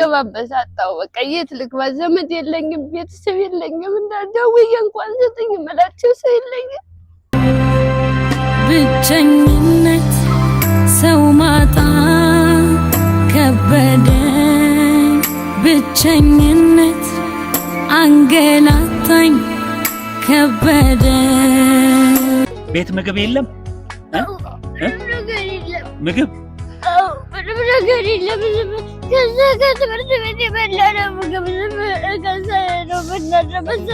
ገባበት አጣው በቃ የት ልግባ ዘመድ የለኝም ቤተሰብ የለኝም እንዳደውዬ እንኳን ዘጠኝ መላቸው ሰው የለኝም ብቸኝነት ሰው ማጣ ከበደኝ ብቸኝነት አንገላታኝ ከበደኝ ቤት ምግብ የለም ምግብ ነገር የለም ከዛ ከትምህርት ቤት የበላነው ምግብ ከዛ ነው በእናትህ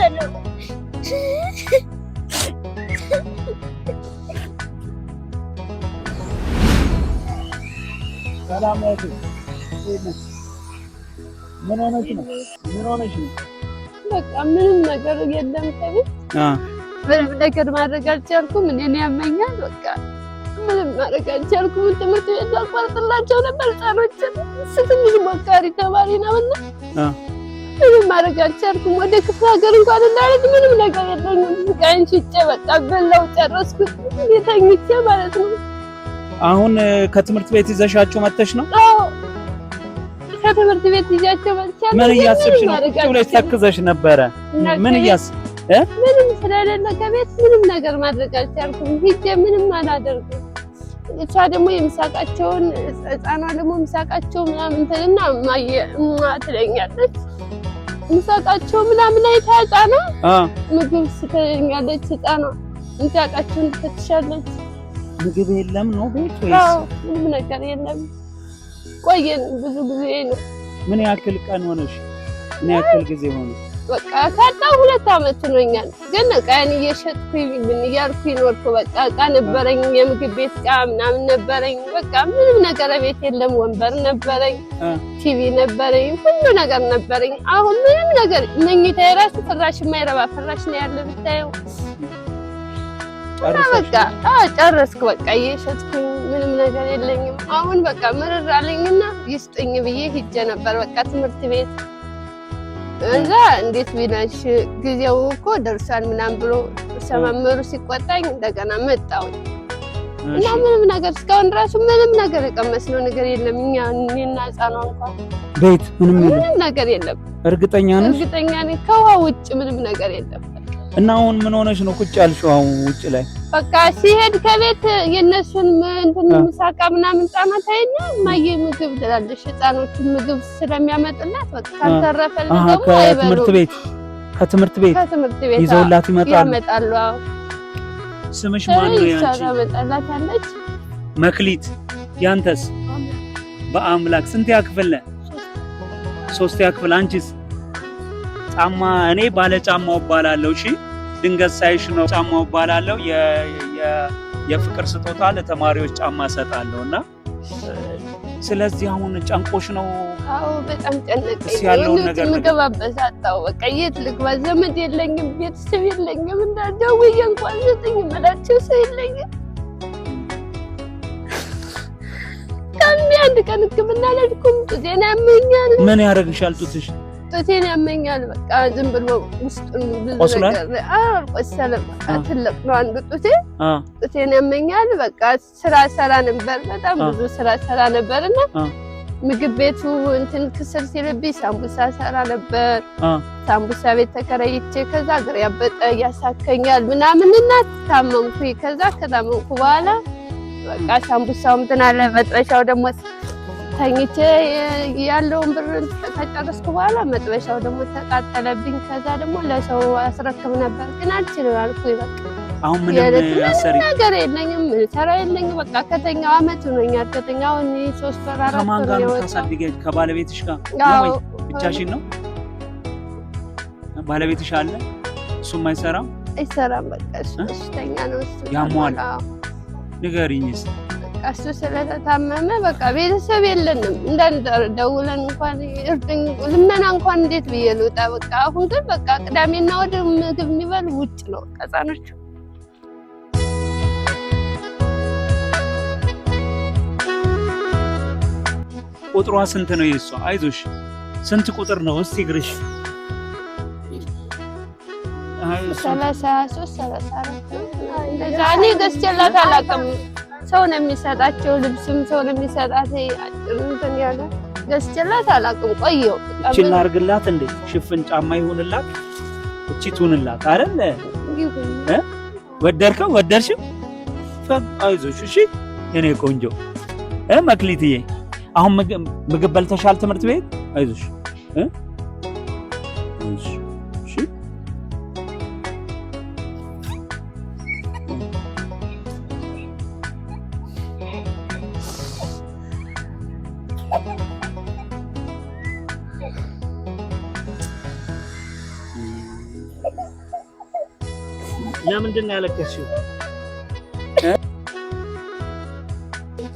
ሰላም ነው ምን ሆነሽ ነው በቃ ምንም ነገር የለም ከቤት ምንም ነገር ማድረግ አልቻልኩም እኔን ያመኛል በቃ ምንም ማድረግ አልቻልኩም ትምህርት ቤት አቋርጥላቸው ነበር ጻኖችን ስትንሽ ሞካሪ ተማሪ ነውና ምንም ማድረግ አልቻልኩም ወደ ክፍለ ሀገር እንኳን እንዳልሄድ ምንም ነገር የለኝም ስቃይን ሽጬ በቃ በላው ጨረስኩት የተኝቼ ማለት ነው አሁን ከትምህርት ቤት ይዘሻቸው መጥተሽ ነው አዎ ከትምህርት ቤት ይዣቸው መጥቻለሁ ምን እያሰብሽ ነው ብለሽ ተክዘሽ ነበረ ምን ምንም ስለሌለ ከቤት ምንም ነገር ማድረግ አልቻልኩም ሂጄ ምንም አላደርግም እሷ ደግሞ የምሳቃቸውን ህፃኗ ደግሞ ምሳቃቸው ምናምን እንትና ትለኛለች ምሳቃቸው ምናምን አይታጣና ምግብ ስትለኛለች ህፃኗ ምሳቃቸውን ትፈትሻለች ምግብ የለም ነው ቤት ወይስ ምንም ነገር የለም ቆየን ብዙ ጊዜ ነው ምን ያክል ቀን ሆነሽ ምን ያክል ጊዜ ሆነ በቃ ካጣ 2 አመት ሆነኛል ግን ቀን እየሸጥኩኝ ምን እያልኩኝ ኖርኩ በቃ እቃ ነበረኝ የምግብ ቤት እቃ ምናምን ነበረኝ በቃ ምንም ነገር ቤት የለም ወንበር ነበረኝ ቲቪ ነበረኝ ሁሉ ነገር ነበረኝ አሁን ምንም ነገር መኝታ የራሱ ፍራሽ የማይረባ ፍራሽ ነው ያለ ብታየው በቃ ጨረስኩ በቃ እየሸጥኩኝ ምንም ነገር የለኝም አሁን በቃ ምርር አለኝና ይስጥኝ ብዬ ሂጄ ነበር በቃ ትምህርት ቤት እዛ እንዴት ቢላሽ ጊዜው እኮ ደርሷል ምናምን ብሎ ሰማመሩ ሲቆጣኝ እንደገና መጣው እና ምንም ነገር እስካሁን ድረስ ምንም ነገር የቀመስነው ነገር የለም እኛና ህፃኗ እንኳን ቤት ምንም ነገር የለም እርግጠኛ ነኝ ከውሃ ውጭ ምንም ነገር የለም እና አሁን ምን ሆነሽ ነው ቁጭ ያልሽው አሁን ውጭ ላይ በቃ ሲሄድ ከቤት የነሱን እንትን ምሳቃ ምናምን ጣናት አይኛ ማየ ምግብ ትላለሽ ህፃኖቹ ምግብ ስለሚያመጥላት በቃ ካንተረፈል ደግሞ አይበሉ ከትምህርት ቤት ይዘውላት ያመጣሉ ስምሽ ማን ነው ያንቺ ታመጣላታለች መክሊት ያንተስ በአምላክ ስንት ያክፍል 3 ያክፍል አንቺስ ጫማ እኔ ባለ ጫማው ባላለው እሺ ድንገት ሳይሽ ነው ጫማው ባላለው የፍቅር ስጦታ ለተማሪዎች ጫማ ሰጣለውና ስለዚህ አሁን ጫንቆሽ ነው አዎ በጣም ጨነቀኝ ያለው ነገር ምገባበት አጣው በቃ የት ልግባ ዘመድ የለኝም ቤተሰብ የለኝም እንዳደውዬ እንኳን ዘጠኝ መላቸው ሰው የለኝም አንድ ቀን ህክምና አልሄድኩም ጤና ያመኛል ምን ያደርግሻል ጡትሽ ጤና ያመኛል በቃ ዝም ብሎ ውስጡን ብዙ ነገር ቆሰለም አትልቅ ነው አንዱ ጤና ያመኛል በቃ ስራ ሰራ ነበር በጣም ብዙ ስራ ሰራ ነበርና ምግብ ቤቱ እንትን ክስር ሲልብኝ ሳምቡሳ ሰራ ነበር ሳምቡሳ ቤት ተከራይቼ ከዛ ግሬ ያበጠ ያሳከኛል ምናምንና ታመምኩኝ ከዛ ከታመምኩ በኋላ በቃ ሳምቡሳው እንትን አለ መጥበሻው ደግሞ ተኝቼ ያለውን ብር ተጨረስኩ በኋላ መጥበሻው ደግሞ ተቃጠለብኝ ከዛ ደግሞ ለሰው አስረክብ ነበር ግን አልችልም አልኩኝ በቃ አሁን ምን ያሰሪ ነገር የለኝም ሰራ የለኝም በቃ ከተኛው አመት ሆነኛል ከተኛው 3 ወር 4 ከማን ጋር ታሳድገኝ ከባለቤትሽ ጋር ወይ ብቻሽን ነው ባለቤትሽ አለ እሱም አይሰራም በቃ እሱ ተኛ ነው እሱ ያሟል ንገሪኝስ እሱ ስለተታመመ በቃ ቤተሰብ የለንም እንዳንደውለን እንኳን እርድኝ ልመና እንኳን እንዴት ብየሉጣ በቃ አሁን ግን በቃ ቅዳሜና ወደ ምግብ የሚበል ውጭ ነው ህፃኖች ቁጥሯ ስንት ነው የሷ አይዞሽ ስንት ቁጥር ነው እስቲ ግርሽ 33 34 እንደዛ እኔ ገዝቼላት አላውቅም ሰው ነው የሚሰጣቸው ልብስም ሰው ነው የሚሰጣት እንትን ያለ ገዝቼላት አላውቅም። ቆየሁ እቺን ላድርግላት እንዴ? ሽፍን ጫማ ይሁንላት? እቺ ትሁንላት አይደል? ወደድከው? ወደድሽው? አይዞሽ እሺ የኔ ቆንጆ መክሊትዬ። አሁን ምግብ በልተሻል? ትምህርት ቤት? አይዞሽ እሺ ለምንድን ነው ያለቀስሽው?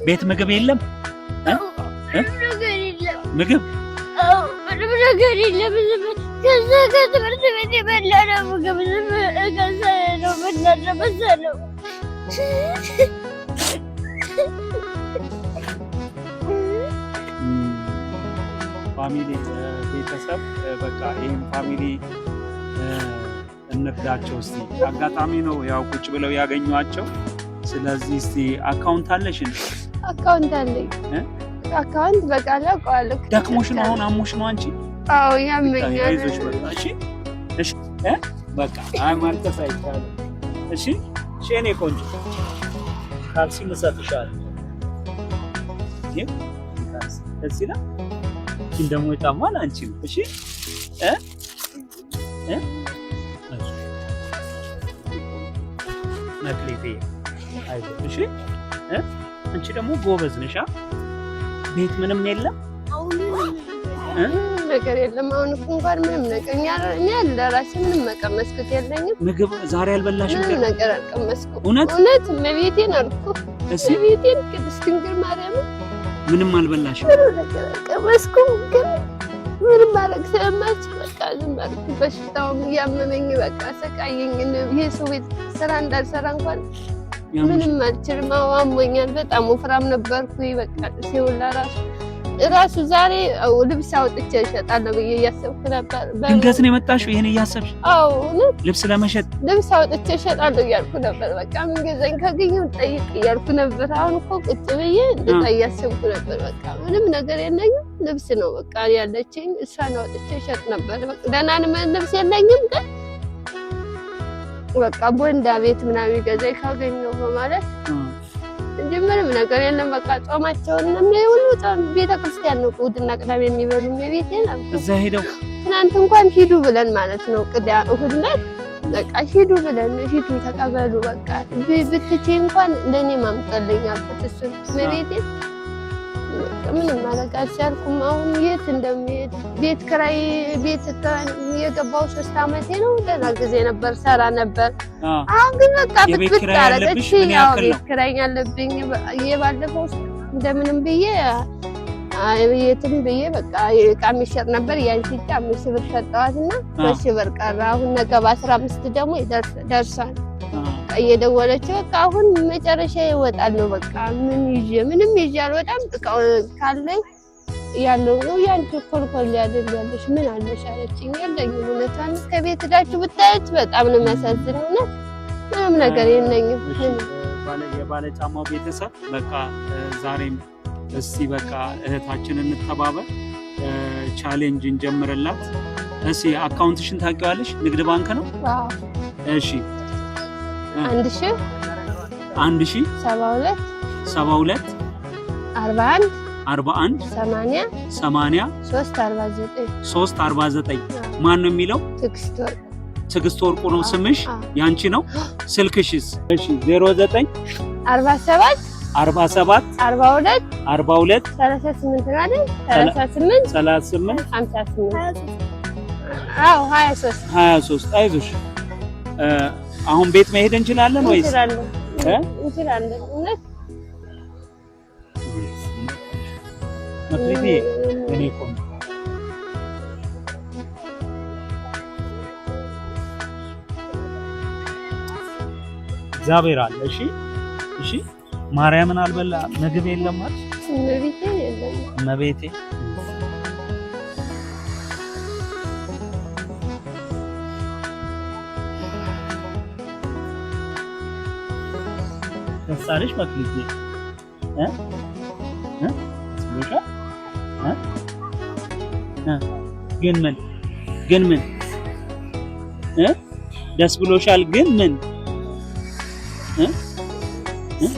ቤት ምግብ የለም? ምግብ ምንም ነገር የለም። ከዛ ከትምህርት ቤት የበላነው ምግብ ከዛ ነው የምናረበሰለው። ፋሚሊ ቤተሰብ በቃ ይሄን ፋሚሊ እንርዳቸው እስቲ። አጋጣሚ ነው ያው ቁጭ ብለው ያገኟቸው። ስለዚህ እስቲ አካውንት አለሽ እንዴ? አካውንት አለኝ። አካውንት በቃ አውቀዋለሁ። ደክሞሽ ነው አሁን? አሞሽ ነው አንቺ? አዎ ያመኛል። አይዞሽ በቃ እሺ እሺ በቃ ማልቀስ አይቻልም። እሺ እሺ የኔ ቆንጆ ካልሲ እሰጥሻለሁ። ይሄ ካልሲ ደስ ይላል። እቺን ደግሞ ይጣማል አንቺ ነው። እሺ መክሊቴ አይዞሽ እሺ። አንቺ ደግሞ ጎበዝ ነሽ። ቤት ምንም የለም? ነገር የለም። አሁን እኮ እንኳን ምንም ነገር እኔ ለራሴ ምንም መቀመስኩት የለኝም። ምግብ ዛሬ አልበላሽም? ምንም ነገር አልቀመስኩም። እውነት እመቤቴን አልኩ። እመቤቴን ቅድስት ድንግል ማርያም ምንም አልበላሽም? ምንም ነገር አልቀመስኩም። ግን ምንም ማድረግ ስለማልችል በቃ ዝም አልኩ። በሽታውም እያመመኝ በቃ ሰቃየኝ። የሰው ቤት ስራ እንዳልሰራ እንኳን ምንም አልችልም። አሞኛል። በጣም ወፍራም ነበርኩ። በቃ ሲውላ ራሱ ዛሬ ልብስ አውጥቼ እሸጣለሁ ብዬ እያሰብኩ ነበር። ድንገት ነው የመጣሽው ይሄን እያሰብሽ? አዎ ልብስ ለመሸጥ ልብስ አውጥቼ እሸጣለሁ እያልኩ ነበር። በቃ ምን ገዛኝ ካገኘሁ ጠይቅ እያልኩ ነበር። አሁን እኮ ቁጭ ብዬ እንደዛ እያሰብኩ ነበር። በቃ ምንም ነገር የለኝም። ልብስ ነው በቃ ያለችኝ። እሷን አውጥቼ እሸጥ ነበር። በቃ ደህና ልብስ የለኝም ግን በቃ ቦንዳ ቤት ምናምን ገዛኝ ካገኘሁ በማለት እንጂ ምንም ነገር የለም። በቃ ጾማቸውን የሚውሉ ቤተክርስቲያን ነው እሑድና ቅዳሜ የሚበሉ ቤት የለም። እዛ ሄደው ትናንት እንኳን ሂዱ ብለን ማለት ነው እሑድ ዕለት በቃ ሂዱ ብለን ሂዱ ተቀበሉ በቃ ብትቼ እንኳን ለእኔ ማምጣልኝ አልኩት። እሱን ቤቴ ምንም ማድረግ አልቻልኩም። አሁን የት እንደሚሄድ ቤት ኪራይ ቤት የገባው 3 ዓመቴ ነው። ደህና ጊዜ ነበር ሰራ ነበር። አሁን ግን በቃ ብትት አደረገች። ያው ቤት ኪራይ ያለብኝ የባለፈው እንደምንም ብዬ የትም ብዬ በቃ ዕቃ የሚሸጥ ነበር። ያን ሽጬ 5 ብር ሸጠዋትና 3 ብር ቀረ። አሁን ነገ በ15 ደግሞ ደርሷል። እየደወለች በቃ አሁን መጨረሻ ይወጣል ነው በቃ ምንም ይዤ አልወጣም። እቃው ካለኝ ያለው ነው ያንቺ ኮልኮል ያደርጋለሽ ምን አለሽ አለችኝ። የለኝም እውነቷን ከቤት ሄዳችሁ ብታዩት በጣም ነው የሚያሳዝነው። ምንም ነገር የለኝም። የባለ ጫማው ቤተሰብ በቃ ዛሬም እስቲ በቃ እህታችንን እንተባበር፣ ቻሌንጅ እንጀምርላት። እስቲ አካውንትሽን ታውቂዋለሽ? ንግድ ባንክ ነው? አዎ እሺ 1000 72 41 80 349 ማን ነው የሚለው? ትዕግስት ወርቁ ነው ስምሽ? ያንቺ ነው? ስልክሽስ? እሺ 09 47 42 38 አይደል? 38 58 አዎ 23 አይዞሽ። አሁን ቤት መሄድ እንችላለን ወይስ? እንችላለን። እውነት መክሊቴ እኔ ቆም እግዚአብሔር አለ። እሺ እሺ ማርያምን አልበላ ምግብ የለም ማለት እመቤቴ የለም እመቤቴ ተሳለሽ መክሊቴ ስለሻ ግን ምን ደስ ብሎሻል? ግን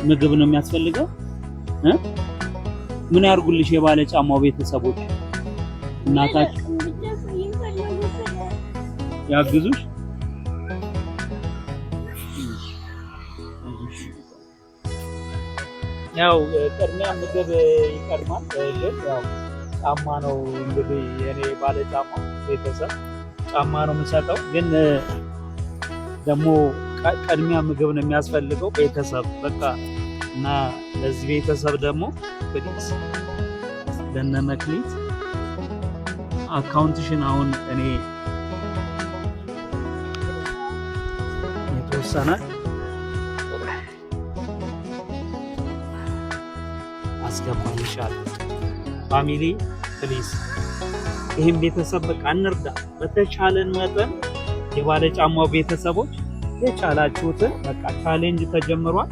ምግብ ነው የሚያስፈልገው? ምን ያርጉልሽ የባለ ጫማው ቤተሰቦች? እናታችሁ ያግዙሽ? ያው ቅድሚያ ምግብ ይቀድማል። ግን ያው ጫማ ነው እንግዲህ የኔ ባለ ጫማ ቤተሰብ ጫማ ነው የምሰጠው። ግን ደግሞ ቅድሚያ ምግብ ነው የሚያስፈልገው ቤተሰብ በቃ። እና ለዚህ ቤተሰብ ደግሞ ፕሊዝ ለነ መክሊት አካውንትሽን አሁን እኔ የተወሰነ አስገባልሻለሁ። ፋሚሊ ፕሊዝ ይህም ቤተሰብ በቃ እንርዳ በተቻለን መጠን። የባለ ጫማው ቤተሰቦች የቻላችሁትን በቃ ቻሌንጅ ተጀምሯል።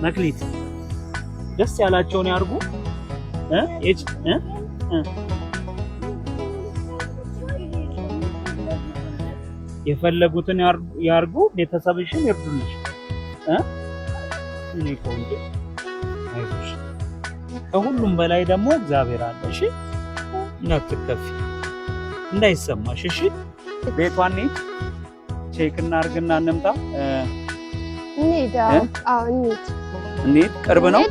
መክሊት ደስ ያላቸውን ያርጉ የፈለጉትን ያርጉ። ቤተሰብሽን ይርዱልሽ። እኔ ቆንጆ አይዞሽ። ከሁሉም በላይ ደግሞ እግዚአብሔር አለ። እሺ እንዳትከፊ እንዳይሰማሽ። እሺ ቤቷን ነኝ ቼክ እናርግና እንምጣ። እንሂድ። ቅርብ ነው።